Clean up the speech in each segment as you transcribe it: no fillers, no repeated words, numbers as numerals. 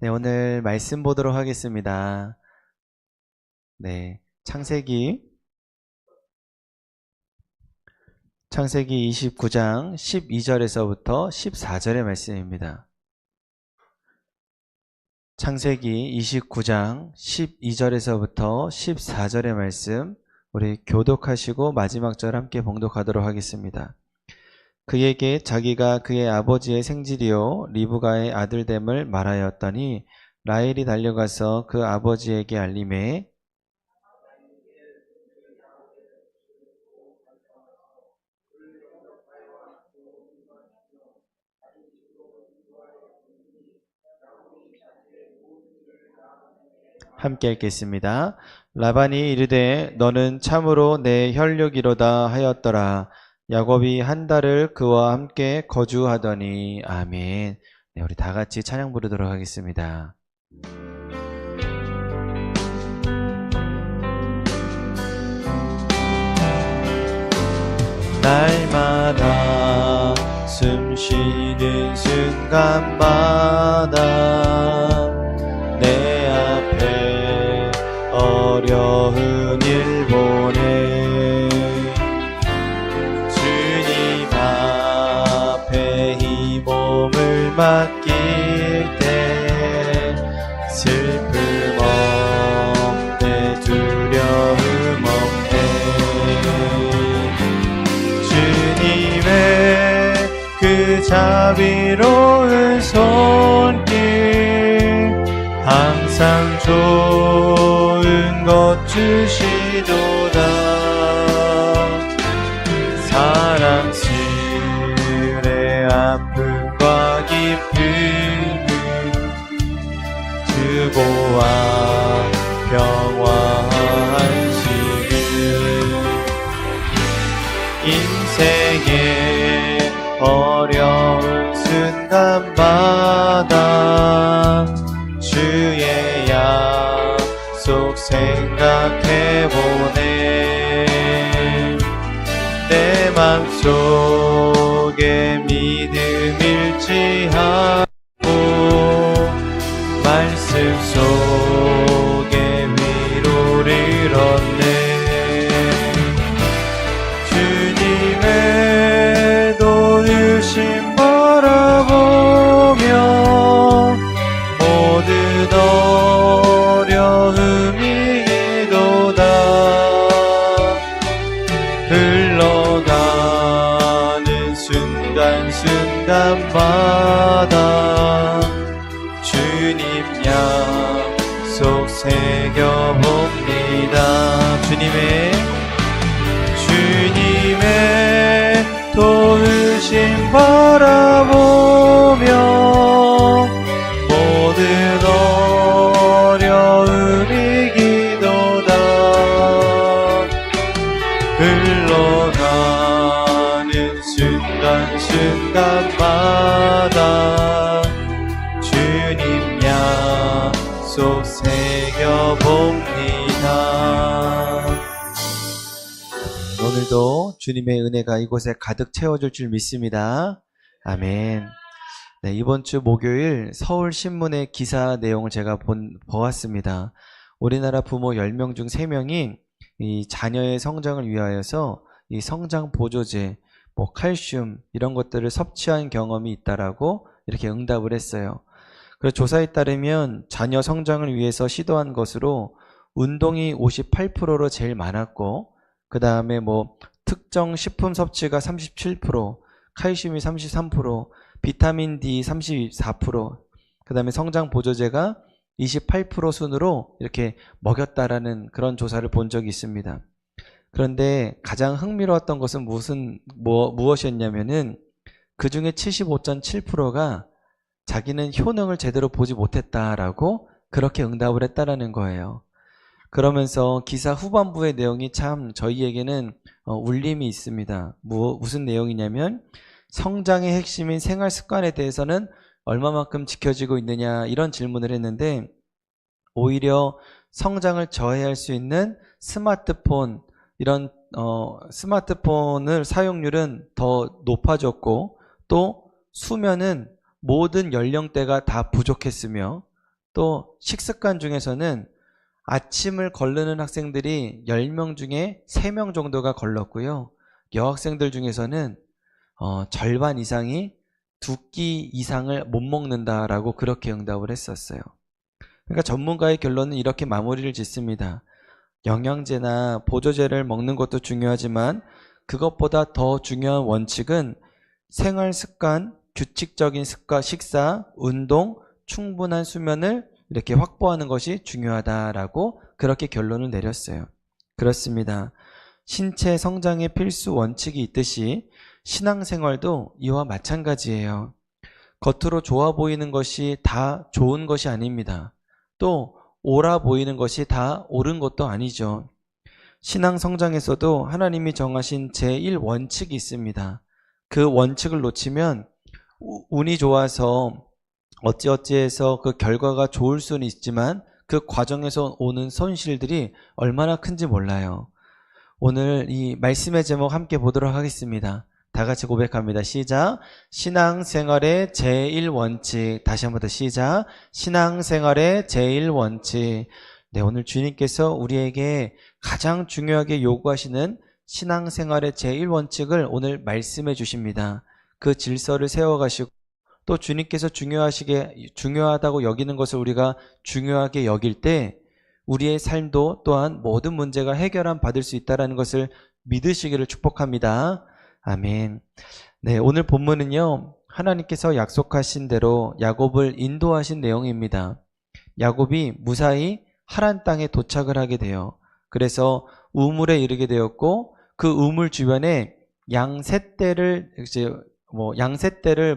네, 오늘 말씀 보도록 하겠습니다. 네, 창세기 29장 12절에서부터 14절의 말씀입니다. 창세기 29장 12절에서부터 14절의 말씀, 우리 교독하시고 마지막 절 함께 봉독하도록 하겠습니다. 그에게 자기가 그의 아버지의 생질이요 리브가의 아들됨을 말하였더니 라헬이 달려가서 그 아버지에게 알림해 함께 읽겠습니다. 라반이 이르되 너는 참으로 내 혈육이로다 하였더라. 야곱이 한 달을 그와 함께 거주하더니. 아멘. 네, 우리 다 같이 찬양 부르도록 하겠습니다. 날마다 숨 쉬는 순간마다 내 앞에 어려운 일 보내 주님 앞에 이 몸을 맡길 때 슬픔 없네 두려움 없네 주님의 그 자비로운 손길 항상 좋은 것 주시도다 사랑스레 아픔과 기쁨을 두고와 평화한식을 인생의 어려운 순간마다 주의 약속 생각해보네 내 맘속에 믿음 잃지 않고 말씀 속에 위로를 얻네 주님의 도우심 바라보며 모든 어려움이 이도다 흘러가는 순간순간마다 주님 약속 새겨봅니다 주님의 도우심 바라보며 모든 어려움이 기도다 흘러가는 순간순간마다 주님 약속 새겨봅니다. 오늘도 주님의 은혜가 이곳에 가득 채워줄 줄 믿습니다. 아멘. 네, 이번 주 목요일 서울신문의 기사 내용을 제가 보았습니다. 우리나라 부모 10명 중 3명이 이 자녀의 성장을 위하여서 이 성장 보조제, 칼슘 이런 것들을 섭취한 경험이 있다라고 이렇게 응답을 했어요. 그래서 조사에 따르면 자녀 성장을 위해서 시도한 것으로 운동이 58%로 제일 많았고 그 다음에 특정 식품 섭취가 37%, 칼슘이 33%, 비타민 D 34%, 그 다음에 성장 보조제가 28% 순으로 이렇게 먹였다라는 그런 조사를 본 적이 있습니다. 그런데 가장 흥미로웠던 것은 무엇이었냐면은 그 중에 75.7%가 자기는 효능을 제대로 보지 못했다라고 그렇게 응답을 했다라는 거예요. 그러면서 기사 후반부의 내용이 참 저희에게는 울림이 있습니다. 무슨 내용이냐면 성장의 핵심인 생활 습관에 대해서는 얼마만큼 지켜지고 있느냐 이런 질문을 했는데 오히려 성장을 저해할 수 있는 스마트폰 이런 스마트폰을 사용률은 더 높아졌고 또 수면은 모든 연령대가 다 부족했으며 또 식습관 중에서는 아침을 거르는 학생들이 10명 중에 3명 정도가 걸렀고요. 여학생들 중에서는 절반 이상이 2끼 이상을 못 먹는다라고 그렇게 응답을 했었어요. 그러니까 전문가의 결론은 이렇게 마무리를 짓습니다. 영양제나 보조제를 먹는 것도 중요하지만 그것보다 더 중요한 원칙은 생활 습관, 규칙적인 식사, 운동, 충분한 수면을 이렇게 확보하는 것이 중요하다라고 그렇게 결론을 내렸어요. 그렇습니다. 신체 성장의 필수 원칙이 있듯이 신앙생활도 이와 마찬가지예요. 겉으로 좋아 보이는 것이 다 좋은 것이 아닙니다. 또 옳아 보이는 것이 다 옳은 것도 아니죠. 신앙 성장에서도 하나님이 정하신 제1원칙이 있습니다. 그 원칙을 놓치면 운이 좋아서 어찌어찌해서 그 결과가 좋을 수는 있지만 그 과정에서 오는 손실들이 얼마나 큰지 몰라요. 오늘 이 말씀의 제목 함께 보도록 하겠습니다. 다 같이 고백합니다. 시작. 신앙생활의 제1원칙. 다시 한번 더 시작. 신앙생활의 제1원칙. 네, 오늘 주님께서 우리에게 가장 중요하게 요구하시는 신앙생활의 제1원칙을 오늘 말씀해 주십니다. 그 질서를 세워가시고 또 주님께서 중요하다고 여기는 것을 우리가 중요하게 여길 때 우리의 삶도 또한 모든 문제가 해결함 받을 수 있다는 것을 믿으시기를 축복합니다. 아멘. 네, 오늘 본문은요, 하나님께서 약속하신 대로 야곱을 인도하신 내용입니다. 야곱이 무사히 하란 땅에 도착을 하게 돼요. 그래서 우물에 이르게 되었고 그 우물 주변에 양셋대를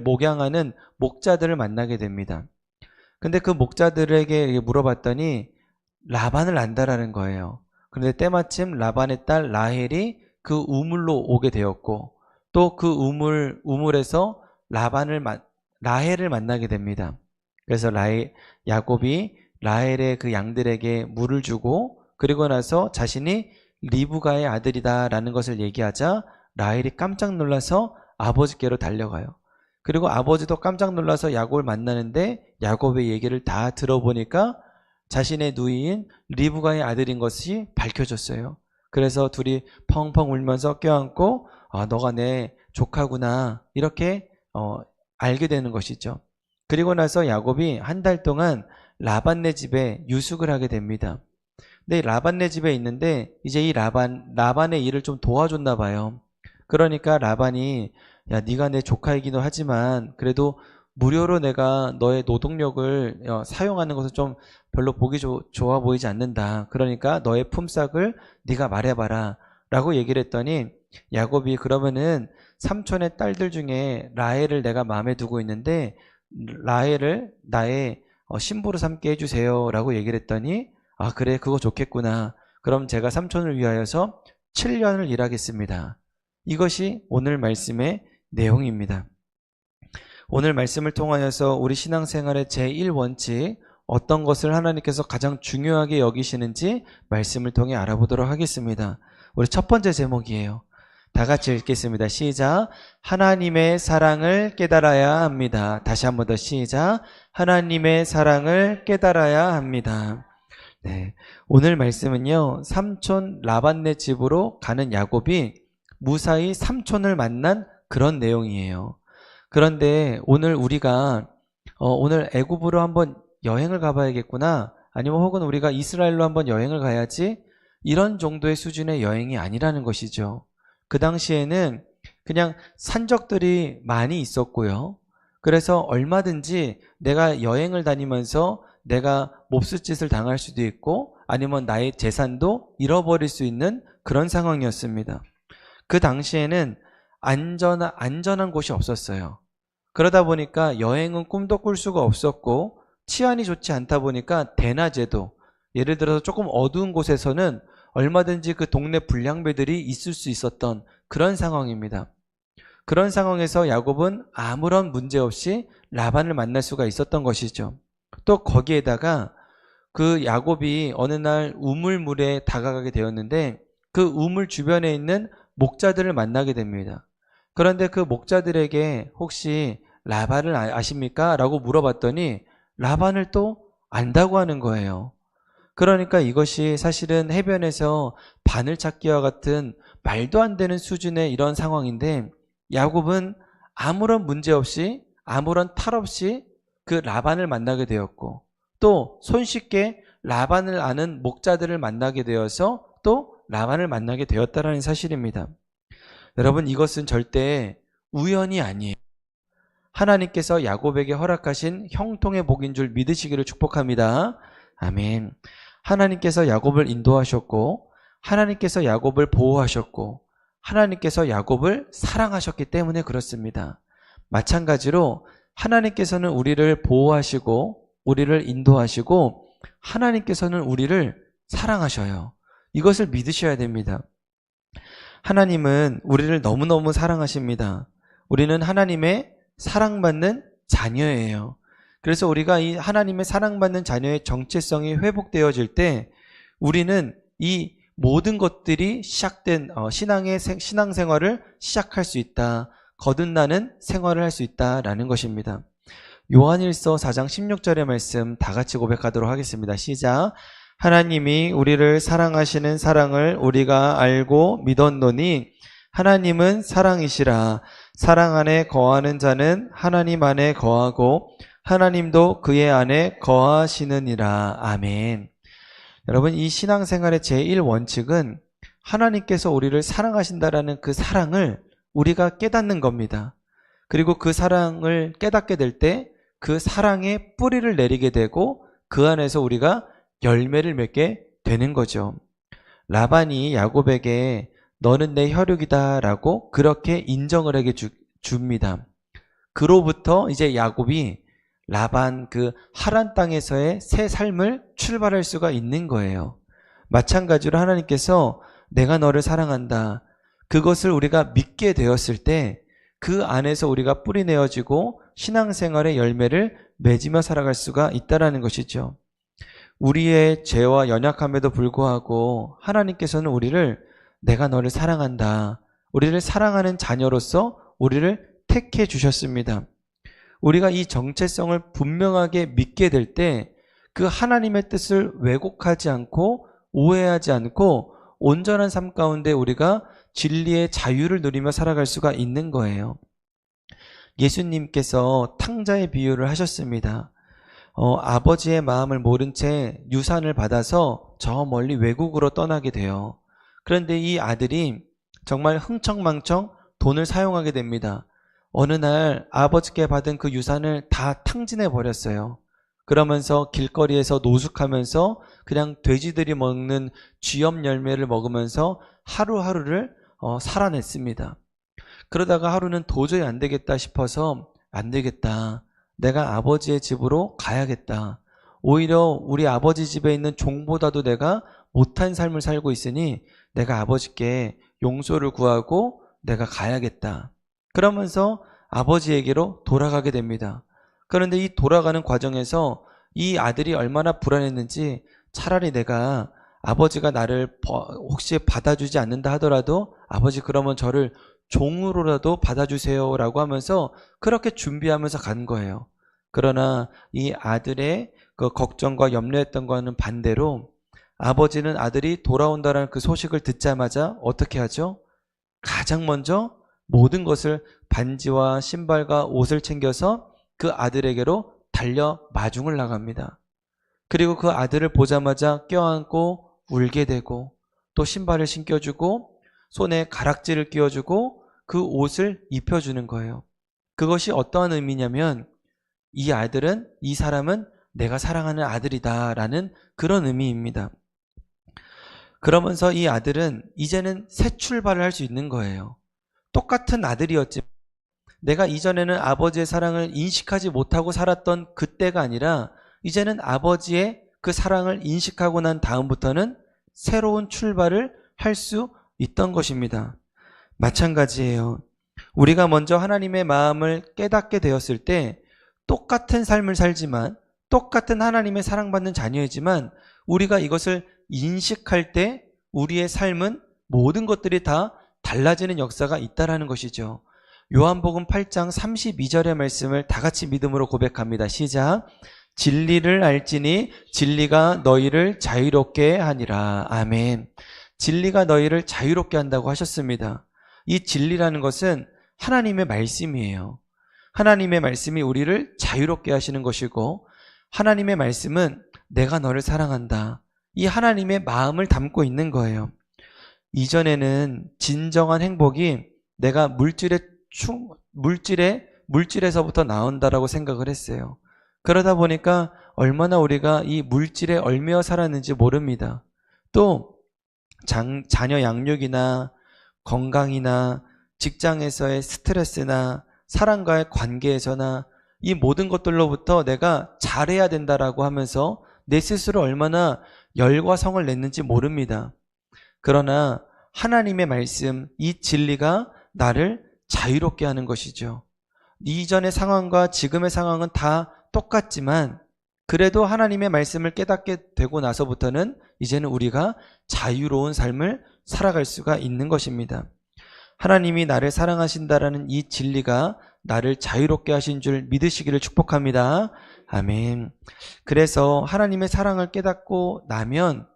목양하는 목자들을 만나게 됩니다. 근데 그 목자들에게 물어봤더니 라반을 안다라는 거예요. 그런데 때마침 라반의 딸 라헬이 그 우물로 오게 되었고 또 그 우물에서 라헬을 만나게 됩니다. 그래서 야곱이 라헬의 그 양들에게 물을 주고 그리고 나서 자신이 리브가의 아들이다라는 것을 얘기하자 라헬이 깜짝 놀라서 아버지께로 달려가요. 그리고 아버지도 깜짝 놀라서 야곱을 만나는데 야곱의 얘기를 다 들어보니까 자신의 누이인 리브가의 아들인 것이 밝혀졌어요. 그래서 둘이 펑펑 울면서 껴안고 너가 내 조카구나 이렇게 알게 되는 것이죠. 그리고 나서 야곱이 한 달 동안 라반네 집에 유숙을 하게 됩니다. 근데 라반네 집에 있는데 이제 이 라반의 일을 좀 도와줬나 봐요. 그러니까 라반이 야 네가 내 조카이기도 하지만 그래도 무료로 내가 너의 노동력을 사용하는 것은 좀 별로 보기 좋아 보이지 않는다. 그러니까 너의 품삯을 네가 말해봐라 라고 얘기를 했더니 야곱이 그러면은 삼촌의 딸들 중에 라헬을 내가 마음에 두고 있는데 라헬을 나의 신부로 삼게 해주세요 라고 얘기를 했더니 그래 그거 좋겠구나. 그럼 제가 삼촌을 위하여서 7년을 일하겠습니다. 이것이 오늘 말씀의 내용입니다. 오늘 말씀을 통하여서 우리 신앙생활의 제1원칙 어떤 것을 하나님께서 가장 중요하게 여기시는지 말씀을 통해 알아보도록 하겠습니다. 우리 첫 번째 제목이에요. 다 같이 읽겠습니다. 시작. 하나님의 사랑을 깨달아야 합니다. 다시 한 번 더 시작. 하나님의 사랑을 깨달아야 합니다. 네, 오늘 말씀은요, 삼촌 라반네 집으로 가는 야곱이 무사히 삼촌을 만난 그런 내용이에요. 그런데 오늘 우리가 오늘 애굽으로 한번 여행을 가봐야겠구나, 아니면 혹은 우리가 이스라엘로 한번 여행을 가야지, 이런 정도의 수준의 여행이 아니라는 것이죠. 그 당시에는 그냥 산적들이 많이 있었고요. 그래서 얼마든지 내가 여행을 다니면서 내가 몹쓸 짓을 당할 수도 있고 아니면 나의 재산도 잃어버릴 수 있는 그런 상황이었습니다. 그 당시에는 안전한 곳이 없었어요. 그러다 보니까 여행은 꿈도 꿀 수가 없었고 치안이 좋지 않다 보니까 대낮에도, 예를 들어서 조금 어두운 곳에서는 얼마든지 그 동네 불량배들이 있을 수 있었던 그런 상황입니다. 그런 상황에서 야곱은 아무런 문제 없이 라반을 만날 수가 있었던 것이죠. 또 거기에다가 그 야곱이 어느 날 우물물에 다가가게 되었는데 그 우물 주변에 있는 목자들을 만나게 됩니다. 그런데 그 목자들에게 혹시 라반을 아십니까? 라고 물어봤더니 라반을 또 안다고 하는 거예요. 그러니까 이것이 사실은 해변에서 바늘 찾기와 같은 말도 안 되는 수준의 이런 상황인데, 야곱은 아무런 문제 없이, 아무런 탈 없이 그 라반을 만나게 되었고, 또 손쉽게 라반을 아는 목자들을 만나게 되어서 또 라반을 만나게 되었다는 사실입니다. 여러분, 이것은 절대 우연이 아니에요. 하나님께서 야곱에게 허락하신 형통의 복인 줄 믿으시기를 축복합니다. 아멘. 하나님께서 야곱을 인도하셨고, 하나님께서 야곱을 보호하셨고, 하나님께서 야곱을 사랑하셨기 때문에 그렇습니다. 마찬가지로 하나님께서는 우리를 보호하시고 우리를 인도하시고 하나님께서는 우리를 사랑하셔요. 이것을 믿으셔야 됩니다. 하나님은 우리를 너무너무 사랑하십니다. 우리는 하나님의 사랑받는 자녀예요. 그래서 우리가 이 하나님의 사랑받는 자녀의 정체성이 회복되어질 때 우리는 이 모든 것들이 시작된 신앙생활을 시작할 수 있다. 거듭나는 생활을 할 수 있다라는 것입니다. 요한일서 4장 16절의 말씀 다 같이 고백하도록 하겠습니다. 시작. 하나님이 우리를 사랑하시는 사랑을 우리가 알고 믿었노니 하나님은 사랑이시라. 사랑 안에 거하는 자는 하나님 안에 거하고 하나님도 그의 안에 거하시느니라. 아멘. 여러분, 이 신앙생활의 제1원칙은 하나님께서 우리를 사랑하신다라는 그 사랑을 우리가 깨닫는 겁니다. 그리고 그 사랑을 깨닫게 될 때 그 사랑의 뿌리를 내리게 되고 그 안에서 우리가 열매를 맺게 되는 거죠. 라반이 야곱에게 너는 내 혈육이다 라고 그렇게 인정을 하게 줍니다. 그로부터 이제 야곱이 라반 그 하란 땅에서의 새 삶을 출발할 수가 있는 거예요. 마찬가지로 하나님께서 내가 너를 사랑한다. 그것을 우리가 믿게 되었을 때 그 안에서 우리가 뿌리내어지고 신앙생활의 열매를 맺으며 살아갈 수가 있다는 것이죠. 우리의 죄와 연약함에도 불구하고 하나님께서는 우리를 내가 너를 사랑한다. 우리를 사랑하는 자녀로서 우리를 택해 주셨습니다. 우리가 이 정체성을 분명하게 믿게 될 때 그 하나님의 뜻을 왜곡하지 않고 오해하지 않고 온전한 삶 가운데 우리가 진리의 자유를 누리며 살아갈 수가 있는 거예요. 예수님께서 탕자의 비유를 하셨습니다. 아버지의 마음을 모른 채 유산을 받아서 저 멀리 외국으로 떠나게 돼요. 그런데 이 아들이 정말 흥청망청 돈을 사용하게 됩니다. 어느 날 아버지께 받은 그 유산을 다 탕진해 버렸어요. 그러면서 길거리에서 노숙하면서 그냥 돼지들이 먹는 쥐염 열매를 먹으면서 하루하루를 살아냈습니다. 그러다가 하루는 도저히 안 되겠다 싶어서 안 되겠다. 내가 아버지의 집으로 가야겠다. 오히려 우리 아버지 집에 있는 종보다도 내가 못한 삶을 살고 있으니 내가 아버지께 용서를 구하고 내가 가야겠다. 그러면서 아버지에게로 돌아가게 됩니다. 그런데 이 돌아가는 과정에서 이 아들이 얼마나 불안했는지 차라리 내가 아버지가 나를 혹시 받아주지 않는다 하더라도 아버지 그러면 저를 종으로라도 받아주세요 라고 하면서 그렇게 준비하면서 간 거예요. 그러나 이 아들의 그 걱정과 염려했던 거는 반대로 아버지는 아들이 돌아온다는 그 소식을 듣자마자 어떻게 하죠? 가장 먼저 모든 것을 반지와 신발과 옷을 챙겨서 그 아들에게로 달려 마중을 나갑니다. 그리고 그 아들을 보자마자 껴안고 울게 되고 또 신발을 신겨주고 손에 가락지를 끼워주고 그 옷을 입혀주는 거예요. 그것이 어떠한 의미냐면 이 아들은, 이 사람은 내가 사랑하는 아들이다 라는 그런 의미입니다. 그러면서 이 아들은 이제는 새 출발을 할 수 있는 거예요. 똑같은 아들이었지만 내가 이전에는 아버지의 사랑을 인식하지 못하고 살았던 그때가 아니라 이제는 아버지의 그 사랑을 인식하고 난 다음부터는 새로운 출발을 할 수 있던 것입니다. 마찬가지예요. 우리가 먼저 하나님의 마음을 깨닫게 되었을 때 똑같은 삶을 살지만 똑같은 하나님의 사랑받는 자녀이지만 우리가 이것을 인식할 때 우리의 삶은 모든 것들이 다 달라지는 역사가 있다는 것이죠. 요한복음 8장 32절의 말씀을 다 같이 믿음으로 고백합니다. 시작. 진리를 알지니 진리가 너희를 자유롭게 하니라. 아멘. 진리가 너희를 자유롭게 한다고 하셨습니다. 이 진리라는 것은 하나님의 말씀이에요. 하나님의 말씀이 우리를 자유롭게 하시는 것이고, 하나님의 말씀은 내가 너를 사랑한다, 이 하나님의 마음을 담고 있는 거예요. 이전에는 진정한 행복이 내가 물질에서부터 나온다라고 생각을 했어요. 그러다 보니까 얼마나 우리가 이 물질에 얽매여 살았는지 모릅니다. 또 자녀 양육이나 건강이나 직장에서의 스트레스나 사람과의 관계에서나 이 모든 것들로부터 내가 잘해야 된다라고 하면서 내 스스로 얼마나 열과 성을 냈는지 모릅니다. 그러나 하나님의 말씀, 이 진리가 나를 자유롭게 하는 것이죠. 이전의 상황과 지금의 상황은 다 똑같지만 그래도 하나님의 말씀을 깨닫게 되고 나서부터는 이제는 우리가 자유로운 삶을 살아갈 수가 있는 것입니다. 하나님이 나를 사랑하신다라는 이 진리가 나를 자유롭게 하신 줄 믿으시기를 축복합니다. 아멘. 그래서 하나님의 사랑을 깨닫고 나면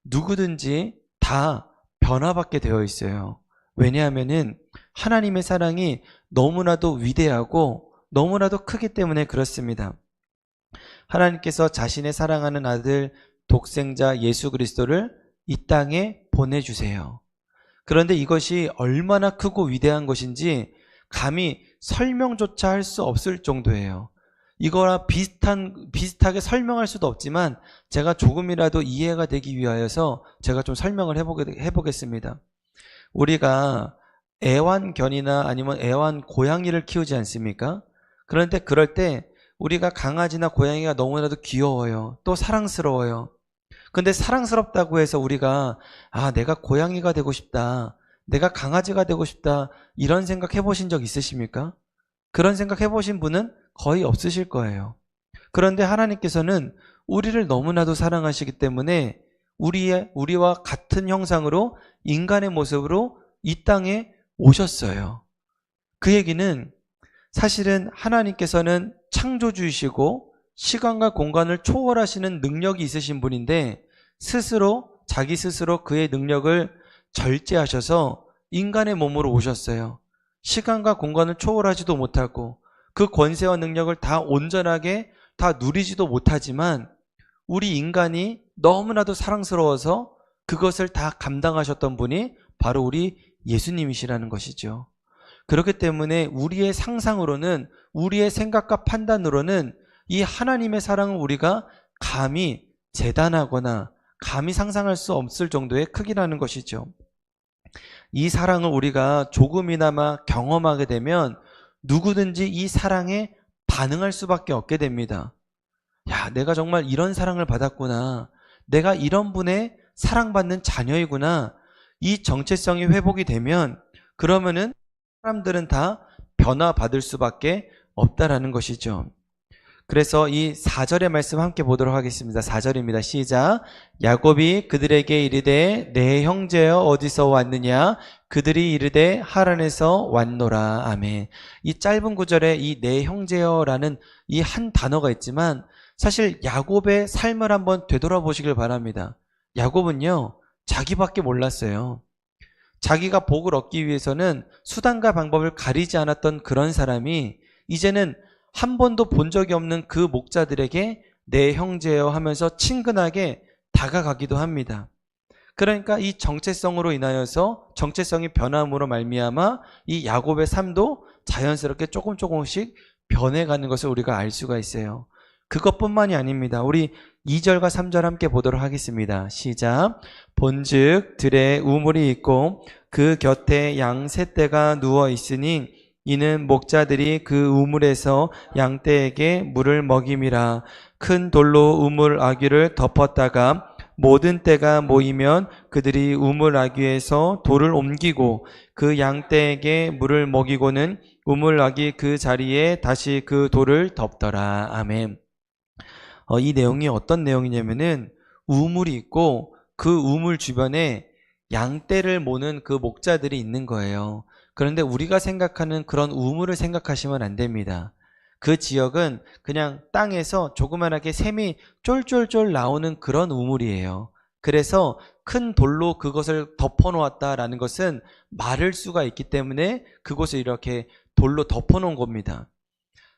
누구든지 다 변화받게 되어 있어요. 왜냐하면은 하나님의 사랑이 너무나도 위대하고 너무나도 크기 때문에 그렇습니다. 하나님께서 자신의 사랑하는 아들 독생자 예수 그리스도를 이 땅에 보내주세요. 그런데 이것이 얼마나 크고 위대한 것인지 감히 설명조차 할 수 없을 정도예요. 이거랑 비슷하게 설명할 수도 없지만 제가 조금이라도 이해가 되기 위하여서 제가 좀 설명을 해보겠습니다. 우리가 애완견이나 아니면 애완고양이를 키우지 않습니까? 그런데 그럴 때 우리가 강아지나 고양이가 너무나도 귀여워요. 또 사랑스러워요. 근데 사랑스럽다고 해서 우리가 내가 고양이가 되고 싶다, 내가 강아지가 되고 싶다, 이런 생각 해보신 적 있으십니까? 그런 생각 해보신 분은 거의 없으실 거예요. 그런데 하나님께서는 우리를 너무나도 사랑하시기 때문에 우리와 같은 형상으로 인간의 모습으로 이 땅에 오셨어요. 그 얘기는 사실은 하나님께서는 창조주이시고 시간과 공간을 초월하시는 능력이 있으신 분인데 자기 스스로 그의 능력을 절제하셔서 인간의 몸으로 오셨어요. 시간과 공간을 초월하지도 못하고 그 권세와 능력을 다 온전하게 다 누리지도 못하지만 우리 인간이 너무나도 사랑스러워서 그것을 다 감당하셨던 분이 바로 우리 예수님이시라는 것이죠. 그렇기 때문에 우리의 상상으로는, 우리의 생각과 판단으로는 이 하나님의 사랑을 우리가 감히 재단하거나 감히 상상할 수 없을 정도의 크기라는 것이죠. 이 사랑을 우리가 조금이나마 경험하게 되면 누구든지 이 사랑에 반응할 수밖에 없게 됩니다. 내가 정말 이런 사랑을 받았구나, 내가 이런 분의 사랑받는 자녀이구나, 이 정체성이 회복이 되면 그러면은 사람들은 다 변화받을 수밖에 없다라는 것이죠. 그래서 이 4절의 말씀 함께 보도록 하겠습니다. 4절입니다. 시작. 야곱이 그들에게 이르되 내 형제여 어디서 왔느냐? 그들이 이르되 하란에서 왔노라. 아멘. 이 짧은 구절에 이 내 형제여라는 이 한 단어가 있지만 사실 야곱의 삶을 한번 되돌아보시길 바랍니다. 야곱은요, 자기밖에 몰랐어요. 자기가 복을 얻기 위해서는 수단과 방법을 가리지 않았던 그런 사람이 이제는 한 번도 본 적이 없는 그 목자들에게 내 형제여 하면서 친근하게 다가가기도 합니다. 그러니까 이 정체성으로 인하여서 정체성이 변함으로 말미암아 이 야곱의 삶도 자연스럽게 조금씩 변해가는 것을 우리가 알 수가 있어요. 그것뿐만이 아닙니다. 우리 2절과 3절 함께 보도록 하겠습니다. 시작. 본즉 들에 우물이 있고 그 곁에 양 세 떼가 누워 있으니 이는 목자들이 그 우물에서 양떼에게 물을 먹임이라. 큰 돌로 우물 아귀를 덮었다가 모든 떼가 모이면 그들이 우물 아귀에서 돌을 옮기고 그 양떼에게 물을 먹이고는 우물 아귀 그 자리에 다시 그 돌을 덮더라. 아멘. 이 내용이 어떤 내용이냐면은 우물이 있고 그 우물 주변에 양떼를 모는 그 목자들이 있는 거예요. 그런데 우리가 생각하는 그런 우물을 생각하시면 안 됩니다. 그 지역은 그냥 땅에서 조그만하게 샘이 쫄쫄쫄 나오는 그런 우물이에요. 그래서 큰 돌로 그것을 덮어놓았다라는 것은 마를 수가 있기 때문에 그곳을 이렇게 돌로 덮어놓은 겁니다.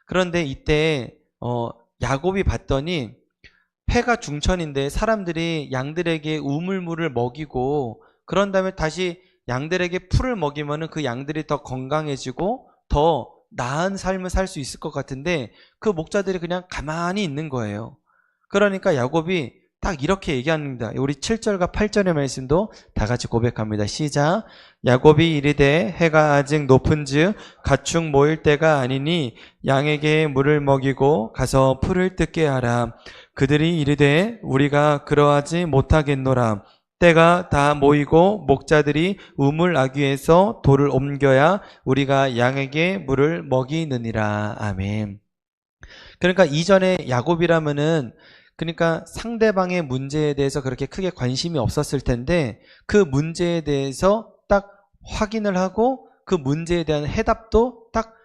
그런데 이때 야곱이 봤더니 해가 중천인데 사람들이 양들에게 우물물을 먹이고 그런 다음에 다시 양들에게 풀을 먹이면은 그 양들이 더 건강해지고 더 나은 삶을 살 수 있을 것 같은데 그 목자들이 그냥 가만히 있는 거예요. 그러니까 야곱이 딱 이렇게 얘기합니다. 우리 7절과 8절의 말씀도 다 같이 고백합니다. 시작. 야곱이 이르되 해가 아직 높은즉 가축 모일 때가 아니니 양에게 물을 먹이고 가서 풀을 뜯게 하라. 그들이 이르되 우리가 그러하지 못하겠노라. 때가 다 모이고 목자들이 우물 아귀에서 돌을 옮겨야 우리가 양에게 물을 먹이느니라. 아멘. 그러니까 이전에 야곱이라면은 그러니까 상대방의 문제에 대해서 그렇게 크게 관심이 없었을 텐데 그 문제에 대해서 딱 확인을 하고 그 문제에 대한 해답도 딱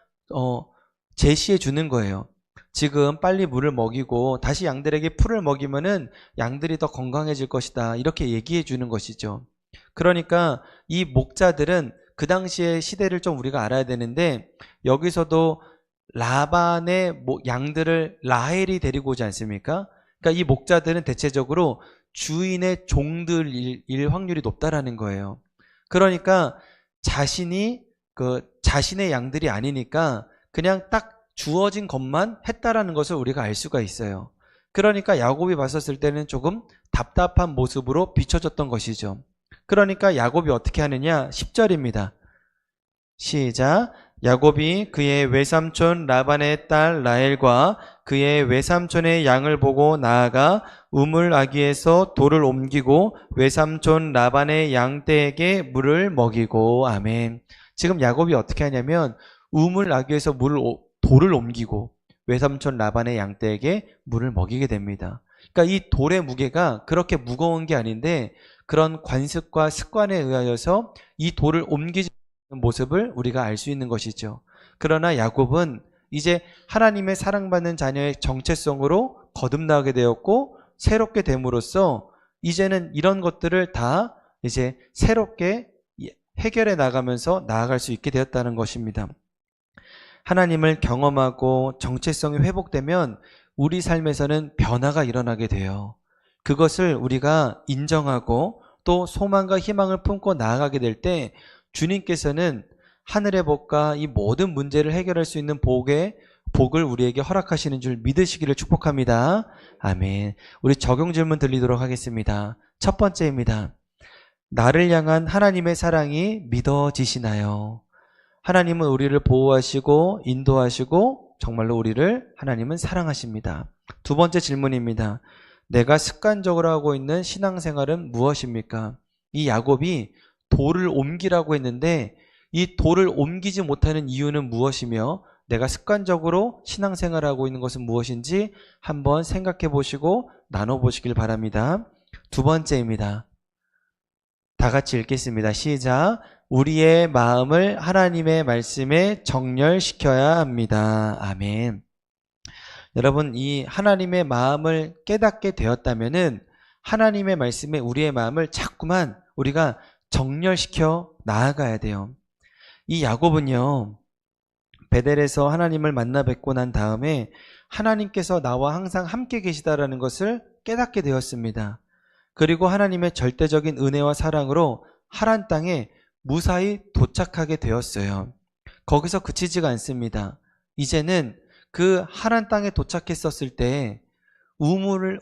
제시해 주는 거예요. 지금 빨리 물을 먹이고 다시 양들에게 풀을 먹이면은 양들이 더 건강해질 것이다. 이렇게 얘기해 주는 것이죠. 그러니까 이 목자들은 그 당시의 시대를 좀 우리가 알아야 되는데 여기서도 라반의 양들을 라헬이 데리고 오지 않습니까? 그러니까 이 목자들은 대체적으로 주인의 종들일 확률이 높다라는 거예요. 그러니까 자신의 양들이 아니니까 그냥 딱 주어진 것만 했다라는 것을 우리가 알 수가 있어요. 그러니까 야곱이 봤었을 때는 조금 답답한 모습으로 비춰졌던 것이죠. 그러니까 야곱이 어떻게 하느냐? 10절입니다. 시작. 야곱이 그의 외삼촌 라반의 딸 라헬과 그의 외삼촌의 양을 보고 나아가 우물 아귀에서 돌을 옮기고 외삼촌 라반의 양떼에게 물을 먹이고. 아멘. 지금 야곱이 어떻게 하냐면 우물 아귀에서 돌을 옮기고 외삼촌 라반의 양떼에게 물을 먹이게 됩니다. 그러니까 이 돌의 무게가 그렇게 무거운 게 아닌데 그런 관습과 습관에 의하여서 이 돌을 옮기지 모습을 우리가 알 수 있는 것이죠. 그러나 야곱은 이제 하나님의 사랑받는 자녀의 정체성으로 거듭나게 되었고 새롭게 됨으로써 이제는 이런 것들을 다 이제 새롭게 해결해 나가면서 나아갈 수 있게 되었다는 것입니다. 하나님을 경험하고 정체성이 회복되면 우리 삶에서는 변화가 일어나게 돼요. 그것을 우리가 인정하고 또 소망과 희망을 품고 나아가게 될 때 주님께서는 하늘의 복과 이 모든 문제를 해결할 수 있는 복을 우리에게 허락하시는 줄 믿으시기를 축복합니다. 아멘. 우리 적용 질문 드리도록 하겠습니다. 첫 번째입니다. 나를 향한 하나님의 사랑이 믿어지시나요? 하나님은 우리를 보호하시고 인도하시고 정말로 우리를 하나님은 사랑하십니다. 두 번째 질문입니다. 내가 습관적으로 하고 있는 신앙생활은 무엇입니까? 이 야곱이 돌을 옮기라고 했는데 이 돌을 옮기지 못하는 이유는 무엇이며 내가 습관적으로 신앙생활하고 있는 것은 무엇인지 한번 생각해 보시고 나눠보시길 바랍니다. 두 번째입니다. 다 같이 읽겠습니다. 시작. 우리의 마음을 하나님의 말씀에 정렬시켜야 합니다. 아멘. 여러분, 이 하나님의 마음을 깨닫게 되었다면은 하나님의 말씀에 우리의 마음을 자꾸만 우리가 정렬시켜 나아가야 돼요. 이 야곱은요, 베델에서 하나님을 만나 뵙고 난 다음에 하나님께서 나와 항상 함께 계시다라는 것을 깨닫게 되었습니다. 그리고 하나님의 절대적인 은혜와 사랑으로 하란 땅에 무사히 도착하게 되었어요. 거기서 그치지가 않습니다. 이제는 그 하란 땅에 도착했었을 때 우물에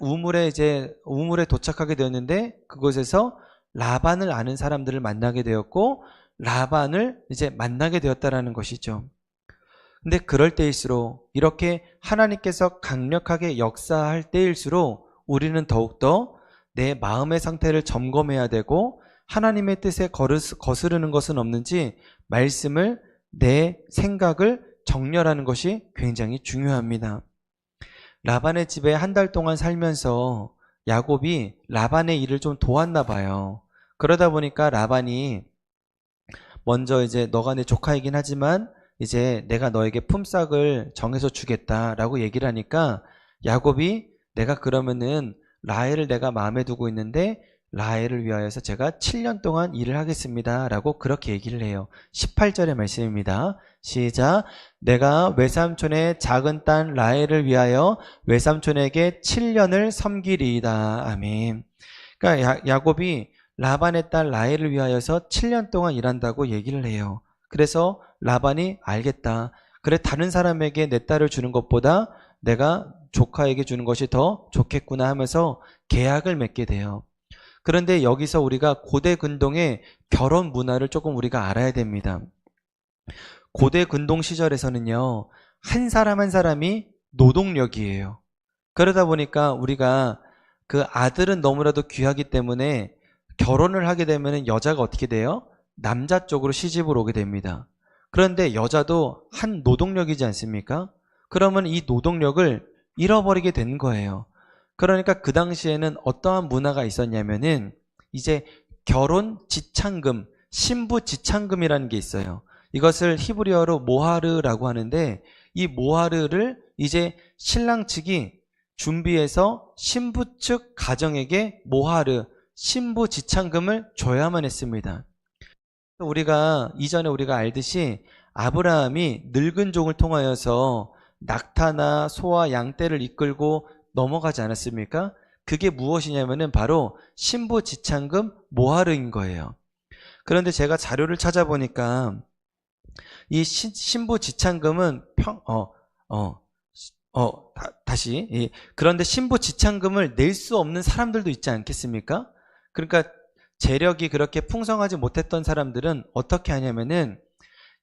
도착하게 되었는데 그곳에서 라반을 아는 사람들을 만나게 되었고 라반을 이제 만나게 되었다라는 것이죠. 근데 그럴 때일수록 이렇게 하나님께서 강력하게 역사할 때일수록 우리는 더욱더 내 마음의 상태를 점검해야 되고 하나님의 뜻에 거스르는 것은 없는지 말씀을 내 생각을 정렬하는 것이 굉장히 중요합니다. 라반의 집에 한 달 동안 살면서 야곱이 라반의 일을 좀 도왔나 봐요. 그러다 보니까 라반이 먼저 이제 너가 내 조카이긴 하지만 이제 내가 너에게 품삯을 정해서 주겠다라고 얘기를 하니까 야곱이 내가 그러면은 라헬을 내가 마음에 두고 있는데 라헬을 위하여서 제가 7년 동안 일을 하겠습니다 라고 그렇게 얘기를 해요. 18절의 말씀입니다. 시작. 내가 외삼촌의 작은 딸 라헬을 위하여 외삼촌에게 7년을 섬기리이다. 아멘. 그러니까 야곱이 라반의 딸 라헬을 위하여서 7년 동안 일한다고 얘기를 해요. 그래서 라반이 알겠다. 그래, 다른 사람에게 내 딸을 주는 것보다 내가 조카에게 주는 것이 더 좋겠구나 하면서 계약을 맺게 돼요. 그런데 여기서 우리가 고대 근동의 결혼 문화를 조금 우리가 알아야 됩니다. 고대 근동 시절에서는요, 한 사람 한 사람이 노동력이에요. 그러다 보니까 우리가 그 아들은 너무나도 귀하기 때문에 결혼을 하게 되면 여자가 어떻게 돼요? 남자 쪽으로 시집을 오게 됩니다. 그런데 여자도 한 노동력이지 않습니까? 그러면 이 노동력을 잃어버리게 된 거예요. 그러니까 그 당시에는 어떠한 문화가 있었냐면은 이제 결혼 지참금, 신부 지참금이라는 게 있어요. 이것을 히브리어로 모하르라고 하는데 이 모하르를 이제 신랑 측이 준비해서 신부 측 가정에게 모하르, 신부 지참금을 줘야만 했습니다. 우리가 이전에 우리가 알듯이 아브라함이 늙은 종을 통하여서 낙타나 소와 양떼를 이끌고 넘어가지 않았습니까? 그게 무엇이냐면은 바로 신부 지참금 모하르인 거예요. 그런데 제가 자료를 찾아보니까 이 신부 지참금은 그런데 신부 지참금을 낼 수 없는 사람들도 있지 않겠습니까? 그러니까 재력이 그렇게 풍성하지 못했던 사람들은 어떻게 하냐면은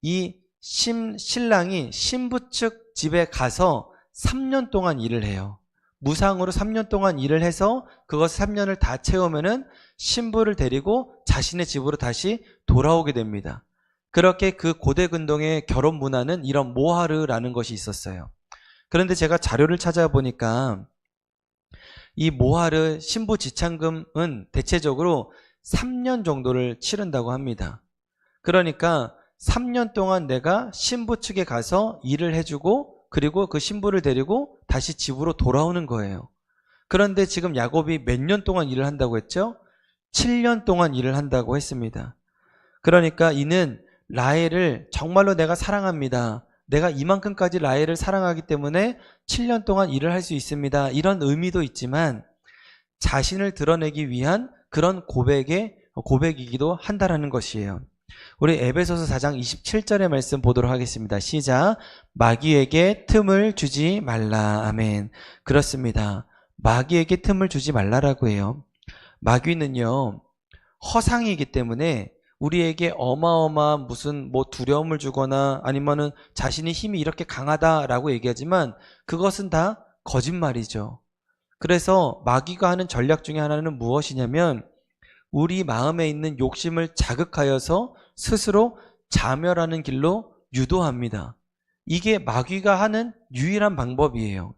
이 신랑이 신부 측 집에 가서 3년 동안 일을 해요. 무상으로 3년 동안 일을 해서 그것 3년을 다 채우면은 신부를 데리고 자신의 집으로 다시 돌아오게 됩니다. 그렇게 그 고대 근동의 결혼 문화는 이런 모하르라는 것이 있었어요. 그런데 제가 자료를 찾아보니까 이 모하르 신부 지참금은 대체적으로 3년 정도를 치른다고 합니다. 그러니까 3년 동안 내가 신부 측에 가서 일을 해주고 그리고 그 신부를 데리고 다시 집으로 돌아오는 거예요. 그런데 지금 야곱이 몇 년 동안 일을 한다고 했죠? 7년 동안 일을 한다고 했습니다. 그러니까 이는 라헬을 정말로 내가 사랑합니다. 내가 이만큼까지 라헬을 사랑하기 때문에 7년 동안 일을 할 수 있습니다. 이런 의미도 있지만 자신을 드러내기 위한 그런 고백이기도 한다라는 것이에요. 우리 에베소서 4장 27절의 말씀 보도록 하겠습니다. 시작. 마귀에게 틈을 주지 말라. 아멘. 그렇습니다. 마귀에게 틈을 주지 말라라고 해요. 마귀는요, 허상이기 때문에 우리에게 어마어마한 무슨 두려움을 주거나 아니면은 자신의 힘이 이렇게 강하다라고 얘기하지만 그것은 다 거짓말이죠. 그래서 마귀가 하는 전략 중에 하나는 무엇이냐면 우리 마음에 있는 욕심을 자극하여서 스스로 자멸하는 길로 유도합니다. 이게 마귀가 하는 유일한 방법이에요.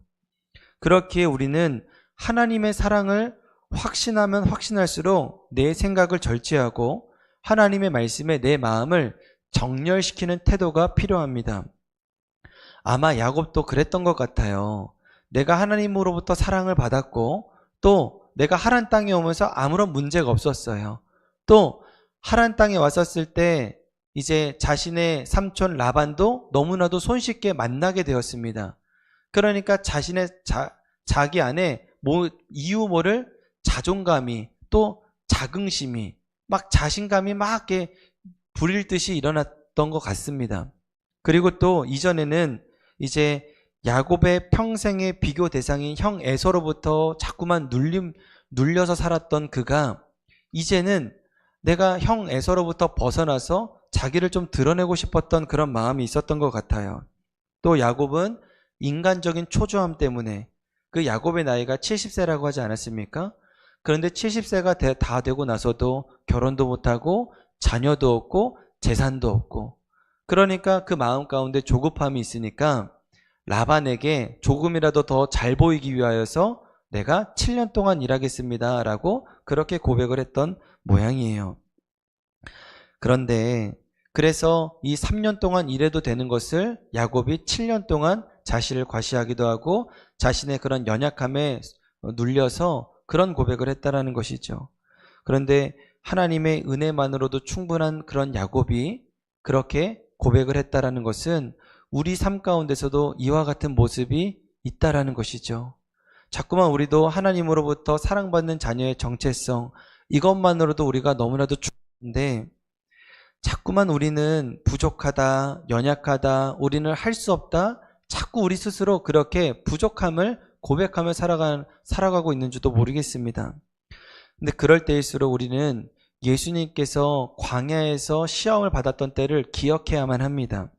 그렇기에 우리는 하나님의 사랑을 확신하면 확신할수록 내 생각을 절제하고 하나님의 말씀에 내 마음을 정렬시키는 태도가 필요합니다. 아마 야곱도 그랬던 것 같아요. 내가 하나님으로부터 사랑을 받았고 또 내가 하란 땅에 오면서 아무런 문제가 없었어요. 또 하란 땅에 왔었을 때 이제 자신의 삼촌 라반도 너무나도 손쉽게 만나게 되었습니다. 그러니까 자기 안에 이유 모를 자존감이 또 자긍심이 막 자신감이 막 이렇게 부릴 듯이 일어났던 것 같습니다. 그리고 또 이전에는 이제 야곱의 평생의 비교 대상인 형 에서로부터 자꾸만 눌려서 살았던 그가 이제는 내가 형 에서로부터 벗어나서 자기를 좀 드러내고 싶었던 그런 마음이 있었던 것 같아요. 또 야곱은 인간적인 초조함 때문에 그 야곱의 나이가 70세라고 하지 않았습니까? 그런데 70세가 다 되고 나서도 결혼도 못하고 자녀도 없고 재산도 없고 그러니까 그 마음 가운데 조급함이 있으니까 라반에게 조금이라도 더 잘 보이기 위하여서 내가 7년 동안 일하겠습니다 라고 그렇게 고백을 했던 모양이에요. 그런데 그래서 이 3년 동안 일해도 되는 것을 야곱이 7년 동안 자신을 과시하기도 하고 자신의 그런 연약함에 눌려서 그런 고백을 했다라는 것이죠. 그런데 하나님의 은혜만으로도 충분한 그런 야곱이 그렇게 고백을 했다라는 것은 우리 삶 가운데서도 이와 같은 모습이 있다라는 것이죠. 자꾸만 우리도 하나님으로부터 사랑받는 자녀의 정체성, 이것만으로도 우리가 너무나도 중요한데 자꾸만 우리는 부족하다, 연약하다, 우리는 할 수 없다, 자꾸 우리 스스로 그렇게 부족함을 고백하며 살아가고 있는 줄도 모르겠습니다. 근데 그럴 때일수록 우리는 예수님께서 광야에서 시험을 받았던 때를 기억해야만 합니다.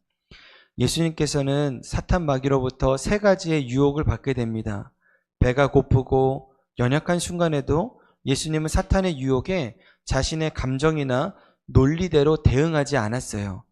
예수님께서는 사탄 마귀로부터 3가지의 유혹을 받게 됩니다. 배가 고프고 연약한 순간에도 예수님은 사탄의 유혹에 자신의 감정이나 논리대로 대응하지 않았어요.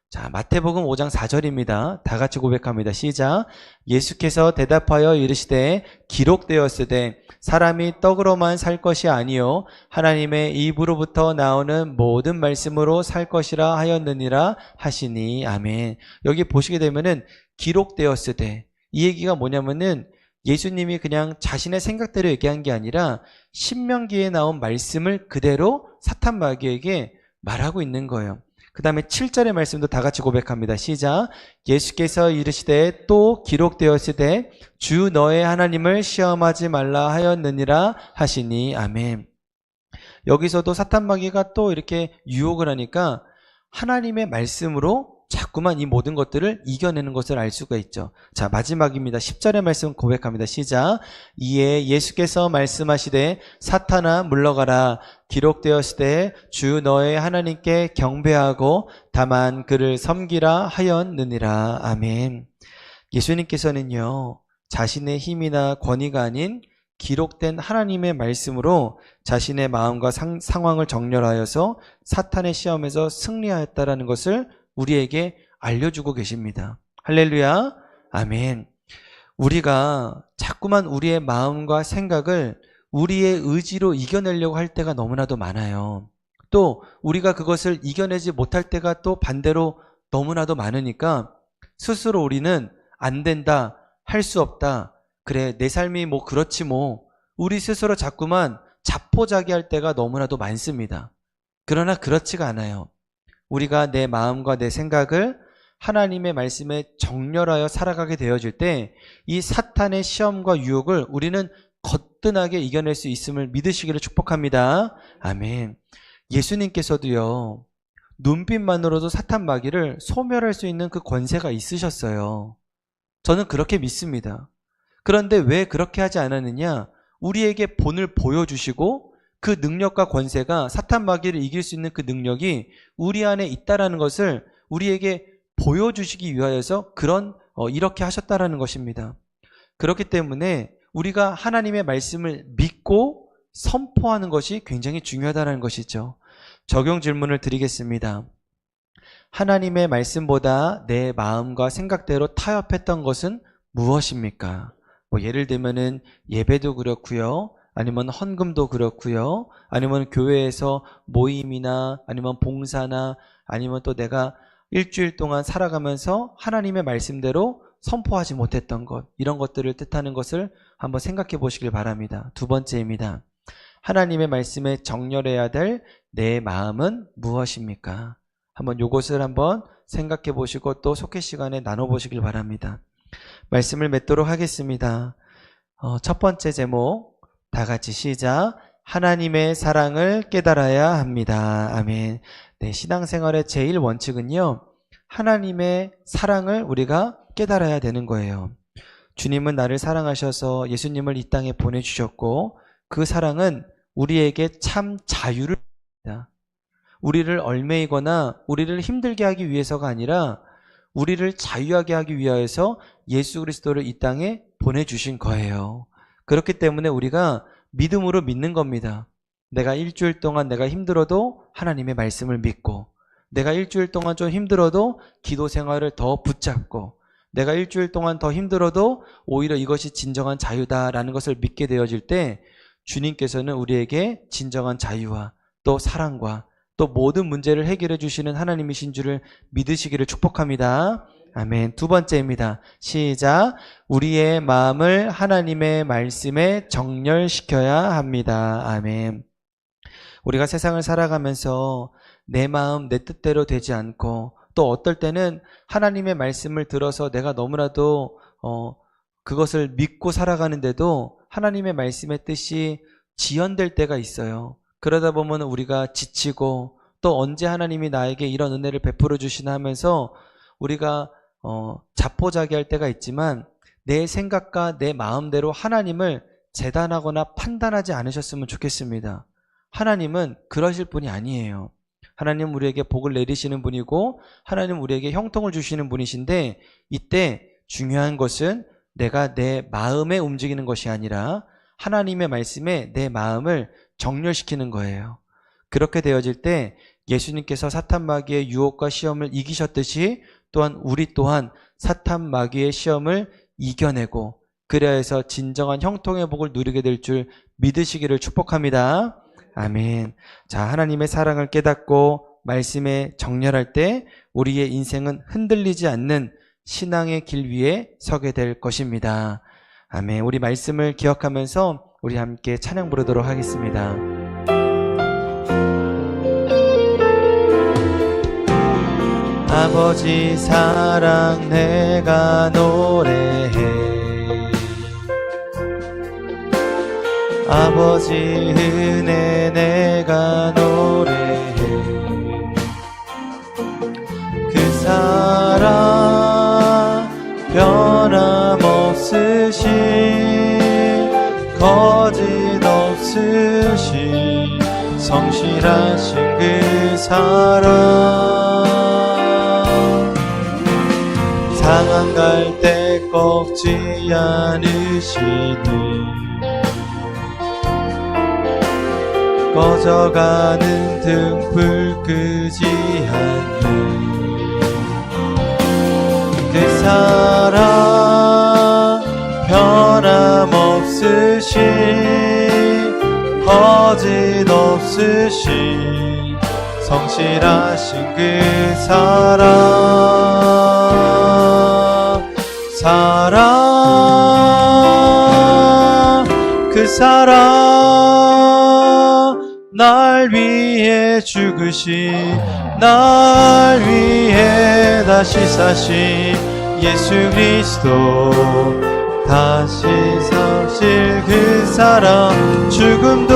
자, 마태복음 5장 4절입니다. 다 같이 고백합니다. 시작. 예수께서 대답하여 이르시되 기록되었으되 사람이 떡으로만 살 것이 아니요 하나님의 입으로부터 나오는 모든 말씀으로 살 것이라 하였느니라 하시니. 아멘. 여기 보시게 되면은 기록되었으되, 이 얘기가 뭐냐면은 예수님이 그냥 자신의 생각대로 얘기한 게 아니라 신명기에 나온 말씀을 그대로 사탄 마귀에게 말하고 있는 거예요. 그 다음에 7절의 말씀도 다 같이 고백합니다. 시작. 예수께서 이르시되 또 기록되었으되 주 너의 하나님을 시험하지 말라 하였느니라 하시니. 아멘. 여기서도 사탄 마귀가 또 이렇게 유혹을 하니까 하나님의 말씀으로 자꾸만 이 모든 것들을 이겨내는 것을 알 수가 있죠. 자, 마지막입니다. 10절의 말씀 고백합니다. 시작. 이에 예수께서 말씀하시되 사탄아 물러가라. 기록되었으되 주 너의 하나님께 경배하고 다만 그를 섬기라 하였느니라. 아멘. 예수님께서는요, 자신의 힘이나 권위가 아닌 기록된 하나님의 말씀으로 자신의 마음과 상황을 정렬하여서 사탄의 시험에서 승리하였다라는 것을 우리에게 알려주고 계십니다. 할렐루야. 아멘. 우리가 자꾸만 우리의 마음과 생각을 우리의 의지로 이겨내려고 할 때가 너무나도 많아요. 또 우리가 그것을 이겨내지 못할 때가 또 반대로 너무나도 많으니까 스스로 우리는 안 된다, 할 수 없다, 그래 내 삶이 뭐 그렇지 뭐, 우리 스스로 자꾸만 자포자기할 때가 너무나도 많습니다. 그러나 그렇지가 않아요. 우리가 내 마음과 내 생각을 하나님의 말씀에 정렬하여 살아가게 되어질 때 이 사탄의 시험과 유혹을 우리는 거뜬하게 이겨낼 수 있음을 믿으시기를 축복합니다. 아멘. 예수님께서도요, 눈빛만으로도 사탄 마귀를 소멸할 수 있는 그 권세가 있으셨어요. 저는 그렇게 믿습니다. 그런데 왜 그렇게 하지 않았느냐? 우리에게 본을 보여주시고 그 능력과 권세가, 사탄 마귀를 이길 수 있는 그 능력이 우리 안에 있다라는 것을 우리에게 보여주시기 위하여서 이렇게 하셨다라는 것입니다. 그렇기 때문에 우리가 하나님의 말씀을 믿고 선포하는 것이 굉장히 중요하다는 것이죠. 적용 질문을 드리겠습니다. 하나님의 말씀보다 내 마음과 생각대로 타협했던 것은 무엇입니까? 예를 들면은 예배도 그렇고요, 아니면 헌금도 그렇고요, 아니면 교회에서 모임이나 아니면 봉사나 아니면 또 내가 일주일 동안 살아가면서 하나님의 말씀대로 선포하지 못했던 것, 이런 것들을 뜻하는 것을 한번 생각해 보시길 바랍니다. 두 번째입니다. 하나님의 말씀에 정렬해야 될 내 마음은 무엇입니까? 한번 요것을 한번 생각해 보시고 또 속회 시간에 나눠보시길 바랍니다. 말씀을 맺도록 하겠습니다. 첫 번째 제목, 다 같이 시작. 하나님의 사랑을 깨달아야 합니다. 아멘. 네, 신앙생활의 제일 원칙은요, 하나님의 사랑을 우리가 깨달아야 되는 거예요. 주님은 나를 사랑하셔서 예수님을 이 땅에 보내주셨고, 그 사랑은 우리에게 참 자유를 줍니다. 우리를 얽매이거나 우리를 힘들게 하기 위해서가 아니라 우리를 자유하게 하기 위하여서 예수 그리스도를 이 땅에 보내주신 거예요. 그렇기 때문에 우리가 믿음으로 믿는 겁니다. 내가 일주일 동안 내가 힘들어도 하나님의 말씀을 믿고, 내가 일주일 동안 좀 힘들어도 기도 생활을 더 붙잡고, 내가 일주일 동안 더 힘들어도 오히려 이것이 진정한 자유다라는 것을 믿게 되어질 때 주님께서는 우리에게 진정한 자유와 또 사랑과 또 모든 문제를 해결해 주시는 하나님이신 줄을 믿으시기를 축복합니다. 아멘. 두 번째입니다. 시작. 우리의 마음을 하나님의 말씀에 정렬시켜야 합니다. 아멘. 우리가 세상을 살아가면서 내 마음, 내 뜻대로 되지 않고 또 어떨 때는 하나님의 말씀을 들어서 내가 너무나도 그것을 믿고 살아가는데도 하나님의 말씀의 뜻이 지연될 때가 있어요. 그러다 보면 우리가 지치고 또 언제 하나님이 나에게 이런 은혜를 베풀어 주시나 하면서 우리가 자포자기할 때가 있지만 내 생각과 내 마음대로 하나님을 재단하거나 판단하지 않으셨으면 좋겠습니다. 하나님은 그러실 분이 아니에요. 하나님은 우리에게 복을 내리시는 분이고 하나님은 우리에게 형통을 주시는 분이신데 이때 중요한 것은 내가 내 마음에 움직이는 것이 아니라 하나님의 말씀에 내 마음을 정렬시키는 거예요. 그렇게 되어질 때 예수님께서 사탄 마귀의 유혹과 시험을 이기셨듯이 또한 우리 또한 사탄 마귀의 시험을 이겨내고 그래야 해서 진정한 형통의 복을 누리게 될 줄 믿으시기를 축복합니다. 아멘. 자, 하나님의 사랑을 깨닫고 말씀에 정렬할 때 우리의 인생은 흔들리지 않는 신앙의 길 위에 서게 될 것입니다. 아멘. 우리 말씀을 기억하면서 우리 함께 찬양 부르도록 하겠습니다. 아버지 사랑 내가 노래해 아버지 은혜 내가 노래해 그 사랑 변함없으신 거짓없으신 성실하신 그 사랑 상한 갈 때 꺾지 않으시니 꺼져가는 등불 끄지 않는 그 사랑 변함없으신 거짓없으신 성실하신 그 사랑 그 사랑 날 위해 죽으신 날 위해 다시 사신 예수 그리스도 다시 사실 그 사랑 죽음도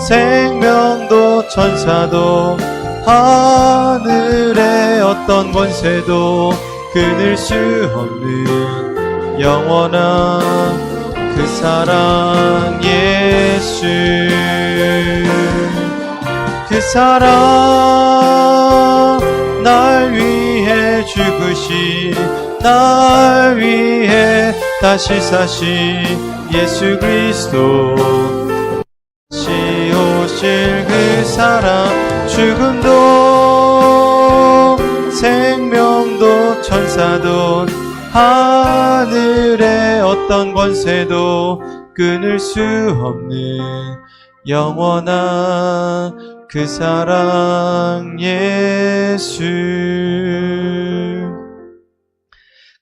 생명도 천사도 하늘의 어떤 권세도 끊을 수 없는 영원한 그 사랑 예수 그 사랑 날 위해 죽으신 날 위해 다시 사신 예수 그리스도 다시 오실 그 사랑 죽음도 생명도 천사도 하늘의 어떤 권세도 끊을 수 없는 영원한 그 사랑 예수.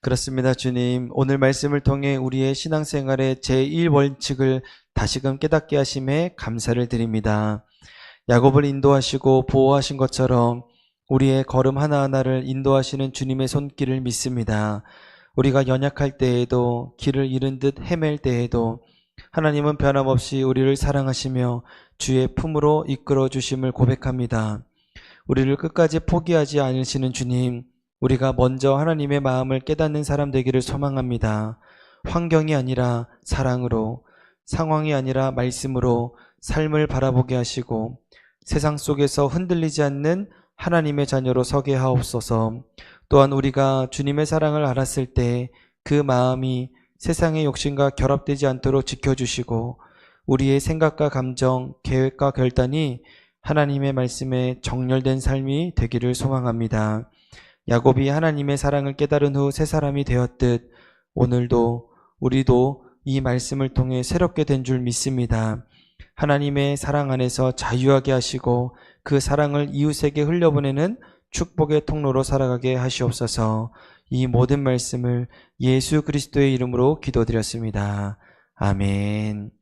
그렇습니다. 주님, 오늘 말씀을 통해 우리의 신앙생활의 제1원칙을 다시금 깨닫게 하심에 감사를 드립니다. 야곱을 인도하시고 보호하신 것처럼 우리의 걸음 하나하나를 인도하시는 주님의 손길을 믿습니다. 우리가 연약할 때에도 길을 잃은 듯 헤맬 때에도 하나님은 변함없이 우리를 사랑하시며 주의 품으로 이끌어 주심을 고백합니다. 우리를 끝까지 포기하지 않으시는 주님, 우리가 먼저 하나님의 마음을 깨닫는 사람 되기를 소망합니다. 환경이 아니라 사랑으로, 상황이 아니라 말씀으로 삶을 바라보게 하시고 세상 속에서 흔들리지 않는 하나님의 자녀로 서게 하옵소서. 또한 우리가 주님의 사랑을 알았을 때 그 마음이 세상의 욕심과 결합되지 않도록 지켜주시고 우리의 생각과 감정, 계획과 결단이 하나님의 말씀에 정렬된 삶이 되기를 소망합니다. 야곱이 하나님의 사랑을 깨달은 후 새 사람이 되었듯 오늘도 우리도 이 말씀을 통해 새롭게 된 줄 믿습니다. 하나님의 사랑 안에서 자유하게 하시고 그 사랑을 이웃에게 흘려보내는 축복의 통로로 살아가게 하시옵소서. 이 모든 말씀을 예수 그리스도의 이름으로 기도드렸습니다. 아멘.